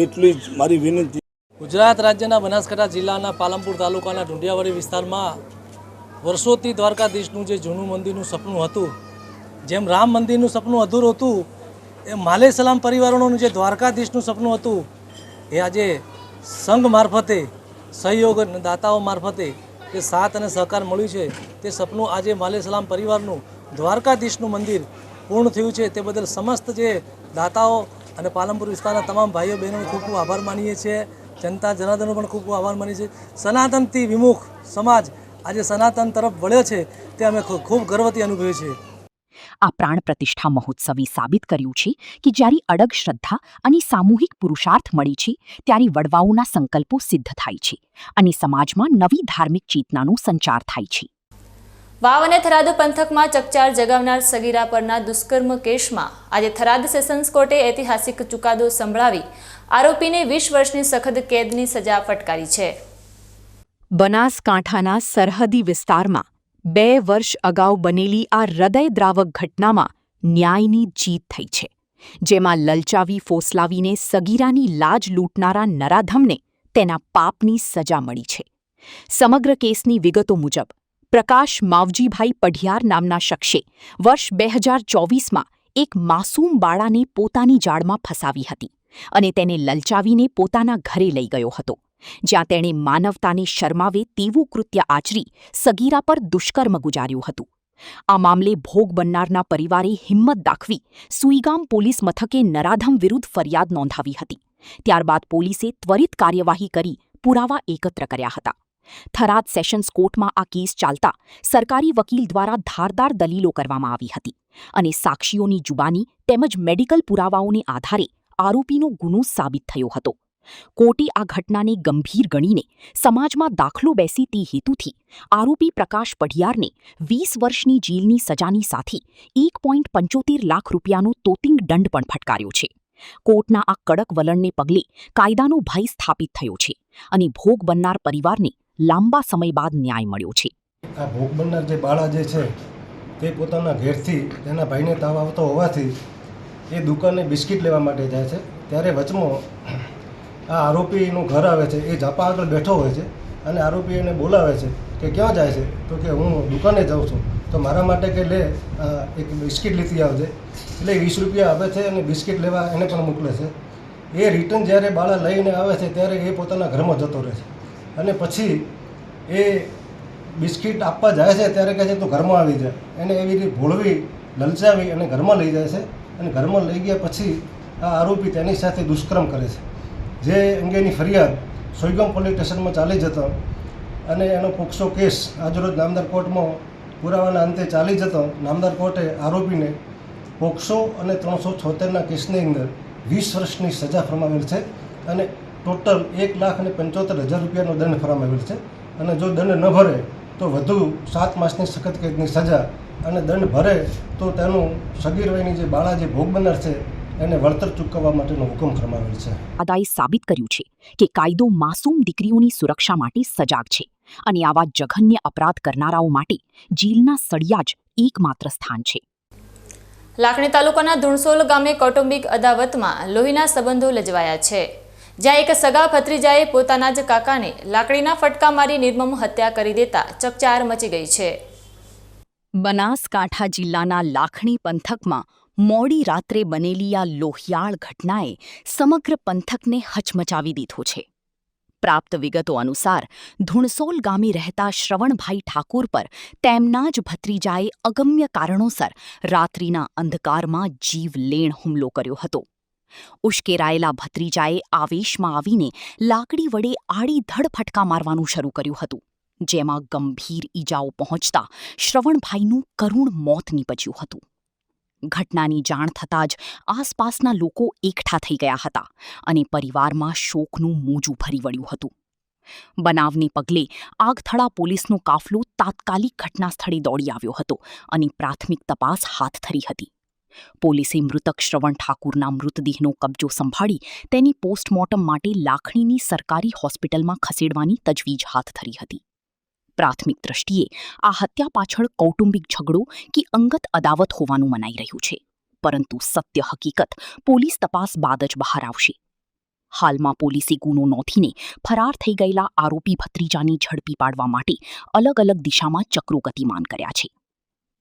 P: એટલી જ મારી વિનંતી.
Q: ગુજરાત રાજ્યના બનાસકાંઠા જિલ્લાના પાલનપુર તાલુકાના ઢુંડિયાવાડી વિસ્તારમાં વર્ષોથી દ્વારકાધીશનું જે જૂનું મંદિરનું સપનું હતું, જેમ રામ મંદિરનું સપનું અધૂરું હતું, એ માલે સલામ પરિવારોનું જે દ્વારકાધીશનું સપનું હતું એ આજે સંઘ મારફતે, સહયોગ દાતાઓ મારફતે જે સાથ અને સહકાર મળ્યું છે તે સપનું આજે માલે સલામ પરિવારનું દ્વારકાધીશનું મંદિર પૂર્ણ થયું છે. તે બદલ સમસ્ત જે દાતાઓ અને પાલનપુર વિસ્તારના તમામ ભાઈઓ બહેનોનો ખૂબ ખૂબ આભાર માનીએ છીએ. જનતા જનાર્દનનો પણ ખૂબ ખૂબ આભાર માનીએ છીએ. સનાતનથી વિમુખ સમાજ આજે સનાતન તરફ વળ્યો છે તે અમે ખૂબ ગર્વથી અનુભવીએ છીએ.
L: આ પ્રાણ પ્રતિષ્ઠા મહોત્સવે સાબિત કર્યું છે કે જ્યારે અડગ શ્રદ્ધા અને સામૂહિક પુરુષાર્થ મળે છે ત્યારે વડવાઓના સંકલ્પો સિદ્ધ થાય છે અને સમાજમાં નવી ધાર્મિક ચેતનાનો સંચાર થાય છે.
E: વાવ અને થરાદ પંથકમાં ચકચાર જગાવનાર સગીરા પરના દુષ્કર્મ કેસમાં આજે થરાદ સેશન્સ કોર્ટે ઐતિહાસિક ચુકાદો સંભળાવી આરોપીને 20 વર્ષની સખત કેદની સજા ફટકારી છે.
L: બનાસકાંઠાના સરહદી વિસ્તારમાં 2 વર્ષ અગાઉ બનેલી આ હૃદયદ્રાવક ઘટનામાં ન્યાયની જીત થઈ છે, જેમાં લલચાવી ફોસલાવીને સગીરાની લાજ લૂંટનારા નરાધમને તેના પાપની સજા મળી છે. સમગ્ર કેસની વિગતો મુજબ પ્રકાશ માવજીભાઈ પઢિયાર નામના શખ્સે વર્ષ 2024માં એક માસૂમ બાળાને પોતાની જાળમાં ફસાવી હતી અને તેને લલચાવીને પોતાના ઘરે લઈ ગયો હતો, જ્યાં તેણે માનવતાને શરમાવે તેવું કૃત્ય આચરી સગીરા પર દુષ્કર્મ ગુજાર્યું હતું. આ મામલે ભોગ બનનારના પરિવારે હિંમત દાખવી સુઈગામ પોલીસ મથકે નરાધમ વિરુદ્ધ ફરિયાદ નોંધાવી હતી. ત્યારબાદ પોલીસે ત્વરિત કાર્યવાહી કરી પુરાવા એકત્ર કર્યા હતા. થરાદ સેશન્સ કોર્ટમાં આ કેસ ચાલતા સરકારી વકીલ દ્વારા ધારદાર દલીલો કરવામાં આવી હતી અને સાક્ષીઓની જુબાની તેમજ મેડિકલ પુરાવાઓને આધારે આરોપીનો ગુનો સાબિત થયો હતો. કોર્ટે આ ઘટનાને ગંભીર ગણીને સમાજમાં દાખલો બેસે તે હેતુથી આરોપી પ્રકાશ પઢિયારને 20 વર્ષની જેલની સજાની સાથે 1.75 લાખ રૂપિયાનો તોતિંગ દંડ પણ ફટકાર્યો છે. કોર્ટના આ કડક વલણને પગલે કાયદાનો ભય સ્થાપિત થયો છે અને ભોગ બનનાર પરિવારને લાંબા સમય બાદ ન્યાય મળ્યો છે.
R: આ ભોગ બનનાર જે બાળા જે છે તે પોતાના ઘેરથી તેના ભાઈને તાવ આવતો હોવાથી એ દુકાને બિસ્કિટ લેવા માટે જાય છે. ત્યારે વચમાં આ આરોપીનું ઘર આવે છે. એ ઝાપા આગળ બેઠો હોય છે અને આરોપી એને બોલાવે છે કે ક્યાં જાય છે? તો કે હું દુકાને જાઉં છું, તો મારા માટે કે લે એક બિસ્કિટ લેતી આવજે. એટલે 20 રૂપિયા આપે છે અને બિસ્કિટ લેવા એને પણ મોકલે છે. એ રિટર્ન જ્યારે બાળા લઈને આવે છે ત્યારે એ પોતાના ઘરમાં જતો રહે છે અને પછી એ બિસ્કિટ આપવા જાય છે ત્યારે કહે છે તું ઘરમાં આવી જાય. એને એવી રીતે ભોળવી લલચાવી અને ઘરમાં લઈ જાય છે અને ઘરમાં લઈ ગયા પછી આ આરોપી તેની સાથે દુષ્કર્મ કરે છે. જે અંગેની ફરિયાદ સોઈગામ પોલીસ સ્ટેશનમાં ચાલી જતો અને એનો પોક્સો કેસ આજરોજ નામદાર કોર્ટમાં પુરાવાના અંતે ચાલી જતો નામદાર કોર્ટે આરોપીને પોક્સો અને 376ના કેસની અંદર 20 વર્ષની સજા ફરમાવેલ છે અને ટોટલ 1,75,000 રૂપિયાનો દંડ ફરમાવેલ છે. અને જો દંડ ન ભરે તો વધુ 7 માસની સખત કેદની સજા અને દંડ ભરે તો તેનું સગીર વયની જે બાળા જે ભોગ બનનાર છે એને વળતર ચૂકવવા માટેનો હુકમ ફરમાવેલ છે.
L: અદાએ સાબિત કર્યું છે કે કાયદો માસૂમ દીકરીઓની સુરક્ષા માટે સજાગ છે અને આવા જઘન્ય અપરાધ કરનારાઓ માટે જેલના સળિયા જ એકમાત્ર સ્થાન છે.
E: લાખણી તાલુકાના ધુણસોલ ગામે કૌટુંબિક અદાવતમાં લોહીના સંબંધો લજવાયા છે, જ્યાં એક સગા ભત્રીજાએ પોતાના જ કાકાને લાકડીના ફટકા મારી નિર્મમ હત્યા કરી દેતા ચકચાર મચી ગઈ છે.
L: બનાસકાંઠા જિલ્લાના લાખણી પંથકમાં મોડી રાત્રે બનેલી આ લોહિયાળ ઘટનાએ સમગ્ર પંથકને હચમચાવી દીધો છે. પ્રાપ્ત વિગતો અનુસાર ધુણસોલ ગામે રહેતા શ્રવણભાઈ ઠાકુર પર તેમના જ ભત્રીજાએ અગમ્ય કારણોસર રાત્રિના અંધકારમાં જીવલેણ હુમલો કર્યો હતો. ઉશ્કેરાયેલા ભત્રીજાએ આવેશમાં આવીને લાકડી વડે આડીધડ ફટકા મારવાનું શરૂ કર્યું હતું, જેમાં ગંભીર ઈજાઓ પહોંચતા શ્રવણભાઈનું કરુણ મોત નીપજ્યું હતું. ઘટનાની જાણ થતાં જ આસપાસના લોકો એકઠા થઈ ગયા હતા અને પરિવારમાં શોકનું મોજું ફરી વળ્યું હતું. બનાવને પગલે આગથળા પોલીસનો કાફલો તાત્કાલિક ઘટના સ્થળે દોડી આવ્યો હતો અને પ્રાથમિક તપાસ હાથ ધરી હતી. પોલીસે મૃતક શ્રવણ ઠાકુરના મૃતદેહનો કબજો સંભાળી તેની પોસ્ટમોર્ટમ માટે લાખણીની સરકારી હોસ્પિટલમાં ખસેડવાની તજવીજ હાથ ધરી હતી. પ્રાથમિક દ્રષ્ટિએ આ હત્યા પાછળ કૌટુંબિક ઝઘડો કે અંગત અદાવત હોવાનું મનાઈ રહ્યું છે, પરંતુ સત્ય હકીકત પોલીસ તપાસ બાદ જ બહાર આવશે. હાલમાં પોલીસે ગુનો નોંધીને ફરાર થઈ ગયેલા આરોપી ભત્રીજાને ઝડપી પાડવા માટે અલગ અલગ દિશામાં ચક્રો ગતિમાન કર્યા છે.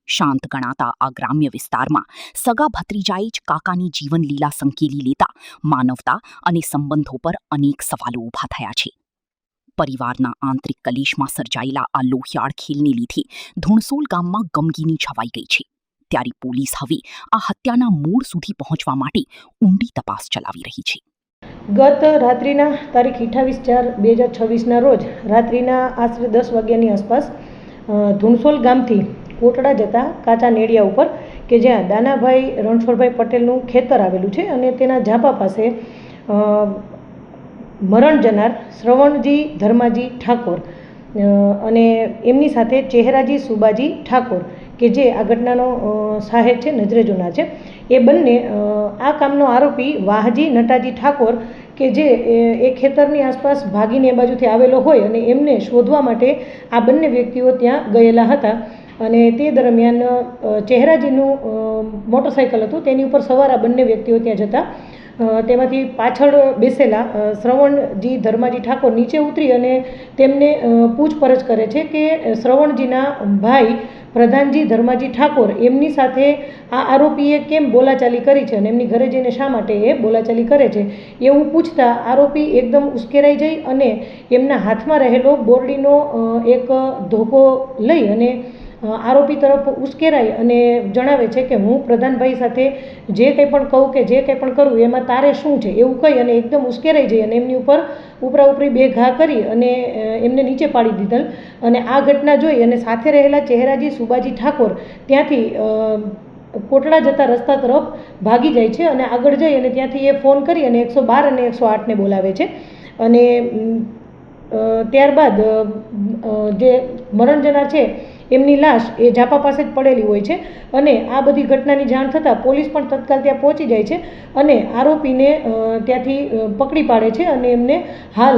L: શાંત ગણાતા આ ગ્રામ્ય વિસ્તારમાં સગા ભત્રીજાએ જ કાકાની જીવનલીલા સંકેલી લેતા માનવતા અને સંબંધો પર અનેક સવાલો ઊભા થયા છે. પરિવારના આંતરિક કલેશમાં સર્જાયેલા આ લોહિયાળ ખેલને લીધે ધુણસોલ ગામમાં ગમગીની છવાઈ ગઈ છે. ત્યારે પોલીસ હવે આ હત્યાના મૂળ સુધી પહોંચવા માટે ઊંડી તપાસ ચલાવી રહી છે.
S: ગત રાત્રિના તારીખ 28/4/2026ના રોજ રાત્રિના આશરે 10 વાગ્યાની આસપાસ ધુણસોલ ગામથી કોટડા જતા કાચા નેડિયા ઉપર કે જ્યાં દાનાભાઈ રણછોડભાઈ પટેલનું ખેતર આવેલું છે અને તેના ઝાપા પાસે મરણ જનાર શ્રવણજી ધર્માજી ઠાકોર અને એમની સાથે ચહેરાજી સુબાજી ઠાકોર કે જે આ ઘટનાનો સાહેબ છે, નજરે જોનાર છે, એ બંને આ કામનો આરોપી વાહજી નટાજી ઠાકોર કે જે એ ખેતરની આસપાસ ભાગીને એ બાજુથી આવેલો હોય અને એમને શોધવા માટે આ બંને વ્યક્તિઓ ત્યાં ગયેલા હતા. અને તે દરમિયાન ચહેરાજીનું મોટરસાઇકલ હતું, તેની ઉપર સવાર આ બંને વ્યક્તિઓ ત્યાં જતા તેમાંથી પાછળ બેસેલા શ્રવણજી ધર્માજી ઠાકોર નીચે ઉતરી અને તેમને પૂછપરછ કરે છે કે શ્રવણજીના ભાઈ પ્રધાનજી ધર્માજી ઠાકોર એમની સાથે આ આરોપીએ કેમ બોલાચાલી કરી છે અને એમની ઘરે જઈને શા માટે એ બોલાચાલી કરે છે એવું પૂછતા આરોપી એકદમ ઉશ્કેરાઈ જઈ અને એમના હાથમાં રહેલો બોરડીનો એક ધોકો લઈ અને આરોપી તરફ ઉશ્કેરાઈ અને જણાવે છે કે હું પ્રધાનભાઈ સાથે જે કંઈ પણ કહું કે જે કંઈ પણ કરું એમાં તારે શું છે એવું કહી અને એકદમ ઉશ્કેરાઈ જઈ અને એમની ઉપર ઉપરા ઉપરી બે ઘા કરી અને એમને નીચે પાડી દીધેલ. અને આ ઘટના જોઈ અને સાથે રહેલા ચહેરાજી સુબાજી ઠાકોર ત્યાંથી કોટડા જતા રસ્તા તરફ ભાગી જાય છે અને આગળ જઈ અને ત્યાંથી એ ફોન કરી અને 112 અને 108ને બોલાવે છે. અને ત્યારબાદ જે મરણ જનાર છે એમની લાશ એ ઝાપા પાસે જ પડેલી હોય છે અને આ બધી ઘટનાની જાણ થતાં પોલીસ પણ તત્કાલ ત્યાં પહોંચી જાય છે અને આરોપીને ત્યાંથી પકડી પાડે છે અને એમને હાલ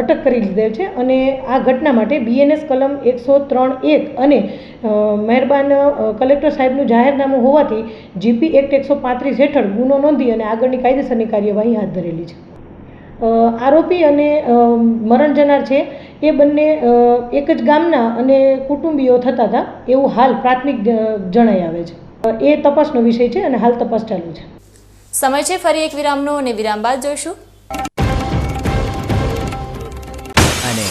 S: અટક કરી લીધેલ છે. અને આ ઘટના માટે BNS કલમ 103(1) અને મહેરબાન કલેક્ટર સાહેબનું જાહેરનામું હોવાથી GP એક્ટ 135 હેઠળ ગુનો નોંધી અને આગળની કાયદેસરની કાર્યવાહી હાથ ધરેલી છે. આરોપી અને મરણ જનાર છે એ બંને એક જ ગામના અને કુટુંબીઓ થતા હતા એવું હાલ પ્રાથમિક જણાઈ આવે છે. એ તપાસનો વિષય છે અને હાલ તપાસ ચાલુ છે.
E: સમય છે ફરી એક વિરામનો અને વિરામ બાદ જોઈશું.
B: અને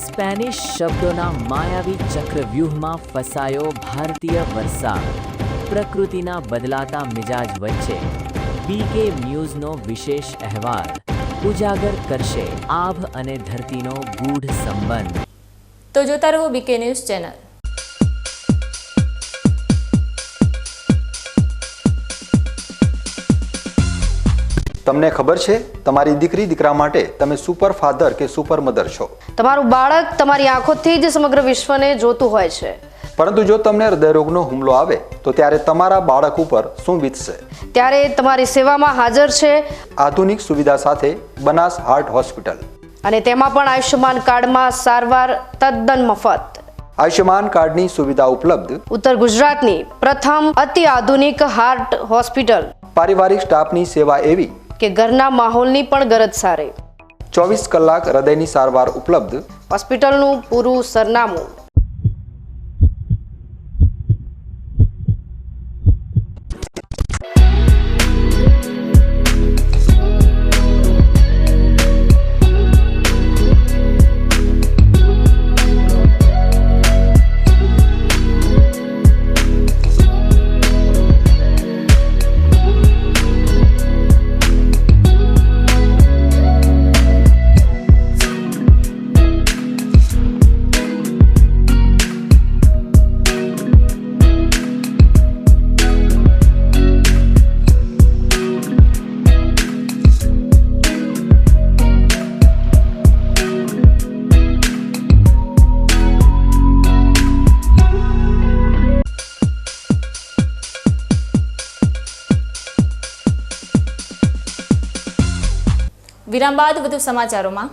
B: સ્પેનિશ શબ્દોના માયાવી ચક્રવ્યૂહમાં ફસાયો ભારતીય વરસાદ, પ્રકૃતિના બદલાતા મિજાજ વચ્ચે BK ન્યૂઝનો વિશેષ અહેવાલ ઉજાગર કરશે આભ અને ધરતીનો ગૂઢ સંબંધ.
E: તો જોતા રહો BK ન્યૂઝ ચેનલ.
A: તમને ખબર છે તમારી દીકરી દીકરા માટે તમે સુપર ફાધર કે સુપર મધર છો.
T: તમારું બાળક તમારી આંખોથી જ સમગ્ર વિશ્વને જોતું હોય છે.
A: પરંતુ જો તમને હૃદયરોગનો હુમલો આવે તો ત્યારે તમારા બાળક ઉપર શું વીતશે?
T: ત્યારે તમારી સેવામાં હાજર છે
A: આધુનિક સુવિધા સાથે બનાસ હાર્ટ હોસ્પિટલ,
T: અને તેમાં પણ આયુષ્યમાન કાર્ડમાં સારવાર તદ્દન મફત.
A: આયુષ્યમાન કાર્ડની સુવિધા ઉપલબ્ધ
T: ઉત્તર ગુજરાતની પ્રથમ અતિ આધુનિક હાર્ટ હોસ્પિટલ.
A: પારિવારિક સ્ટાફની સેવા એવી
T: કે ઘરના માહોલની પણ ગરજ સારે.
A: 24 કલાક હૃદયની સારવાર ઉપલબ્ધ.
T: હોસ્પિટલનું પૂરું સરનામું
E: વિરામ બાદ વધુ સમાચારોમાં.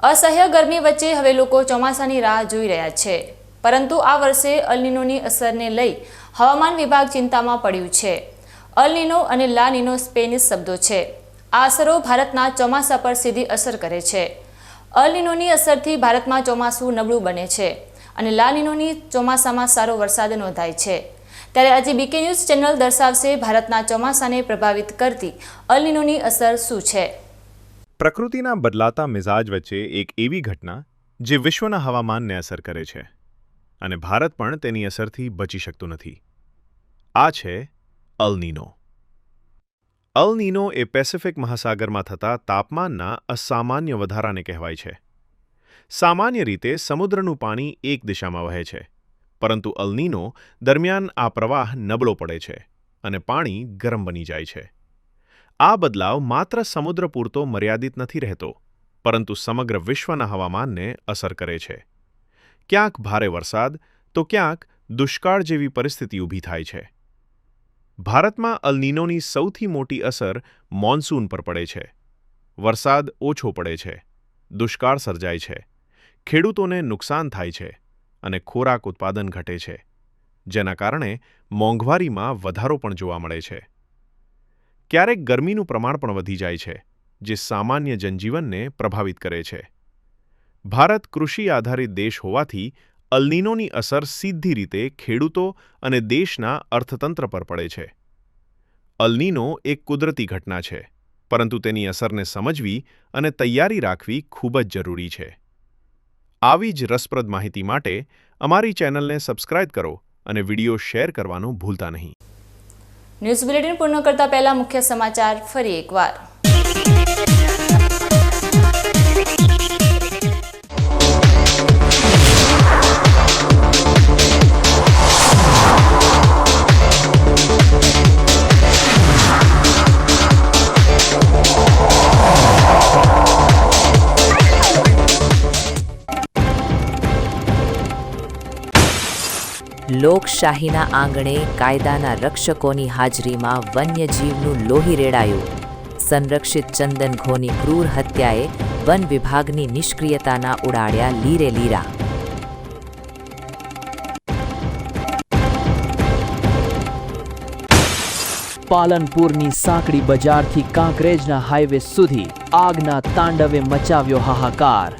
E: અસહ્ય ગરમી વચ્ચે હવે લોકો ચોમાસાની રાહ જોઈ રહ્યા છે, પરંતુ આ વર્ષે અલનીનોની અસરને લઈ હવામાન વિભાગ ચિંતામાં પડ્યું છે. અલનીનો અને લા નીનો સ્પેનિશ શબ્દો છે. આ અસરો ભારતના ચોમાસા પર સીધી અસર કરે છે. અલનીનોની અસરથી ભારતમાં ચોમાસું નબળું બને છે અને લા નીનોની ચોમાસામાં સારો વરસાદ નોંધાય છે. ત્યારે આજે બીકે ન્યૂઝ ચેનલ દર્શાવશે ભારતના ચોમાસાને પ્રભાવિત કરતી અલનીનોની અસર શું છે.
U: પ્રકૃતિના બદલાતા મિજાજ વચ્ચે એક એવી ઘટના જે વિશ્વના હવામાનને અસર કરે છે અને ભારત પણ તેની અસરથી બચી શકતું નથી. આ છે અલ નીનો. અલ નીનો એ પેસિફિક મહાસાગરમાં થતા તાપમાનના અસામાન્ય વધારાને કહેવાય છે. સામાન્ય રીતે સમુદ્રનું પાણી એક દિશામાં વહે છે, પરંતુ અલ નીનો દરમિયાન આ પ્રવાહ નબળો પડે છે અને પાણી ગરમ બની જાય છે. આ બદલાવ માત્ર સમુદ્ર પૂરતો મર્યાદિત નથી રહેતો, પરંતુ સમગ્ર વિશ્વના હવામાનને અસર કરે છે. ક્યાંક ભારે વરસાદ તો ક્યાંક દુષ્કાળ જેવી પરિસ્થિતિ ઊભી થાય છે. ભારતમાં અલ નીનોની સૌથી મોટી અસર મોન્સૂન પર પડે છે. વરસાદ ઓછો પડે છે, દુષ્કાળ સર્જાય છે, ખેડૂતોને નુકસાન થાય છે અને ખોરાક ઉત્પાદન ઘટે છે, જેના કારણે મોંઘવારીમાં વધારો પણ જોવા મળે છે. ક્યારેક ગરમીનું પ્રમાણ પણ વધી જાય છે, જે સામાન્ય જનજીવનને પ્રભાવિત કરે છે. ભારત કૃષિ આધારિત દેશ હોવાથી અલ નીનોની અસર સીધી રીતે ખેડૂતો અને દેશના અર્થતંત્ર પર પડે છે. અલ નીનો એક કુદરતી ઘટના છે, પરંતુ તેની અસરને સમજવી અને તૈયારી રાખવી ખૂબ જ જરૂરી છે. આવી જ રસપ્રદ માહિતી માટે અમારી ચેનલને સબસ્ક્રાઇબ કરો અને વિડીયો શેર કરવાનું ભૂલતા નહીં.
E: ન્યૂઝ બુલેટિન પૂર્ણ કરતા પહેલા મુખ્ય સમાચાર ફરી એકવાર.
B: લોકશાહીના આંગણે કાયદાના રક્ષકોની હાજરીમાં વન્યજીવનું લોહી રેડાયું. સંરક્ષિત ચંદન ઘોની ક્રૂર હત્યાએ વન વિભાગની નિષ્ક્રિયતાના ઉડાડ્યા લીરે લીરા.
C: પાલનપુરની સાંકડી બજારથી કાંકરેજના હાઈવે સુધી આગના તાંડવે મચાવ્યો હાહાકાર.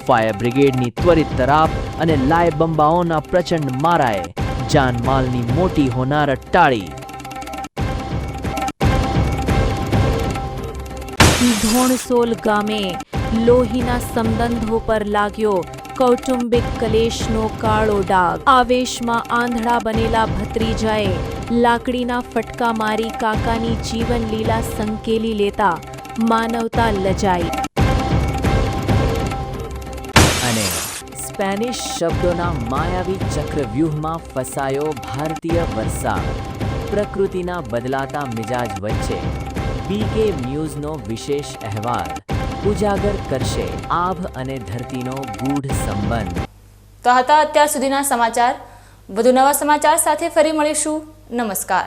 C: ફાયર બ્રિગેડની ત્વરિત તરાપ અને લાય બંબાઓના પ્રચંડ મારાએ જાનમાલની મોટી હોનારત ટાળી.
D: ધોણસોલ ગામે લોહીના સંબંધો પર લાગ્યો કૌટુંબિક કલેશનો કાળો ડાઘ. આવેશમાં આંધળા બનેલા ભત્રીજાએ લાકડીના ફટકા મારી કાકાની જીવન લીલા સંકેલી લેતા માનવતા લજાઈ.
B: અને સ્પેનિશ શબ્દોના માયાવી ચક્રવ્યૂહમાં ફસાયો ભારતીય વરસાદ. પ્રકૃતિના બદલાતા મિજાજ વચ્ચે બીકે ન્યૂઝનો વિશેષ અહેવાલ ઉજાગર કરશે આભ અને ધરતીનો ગૂઢ સંબંધ.
E: તો હતા અત્યાર સુધીના સમાચાર. વધુ નવા સમાચાર સાથે ફરી મળીશું. નમસ્કાર.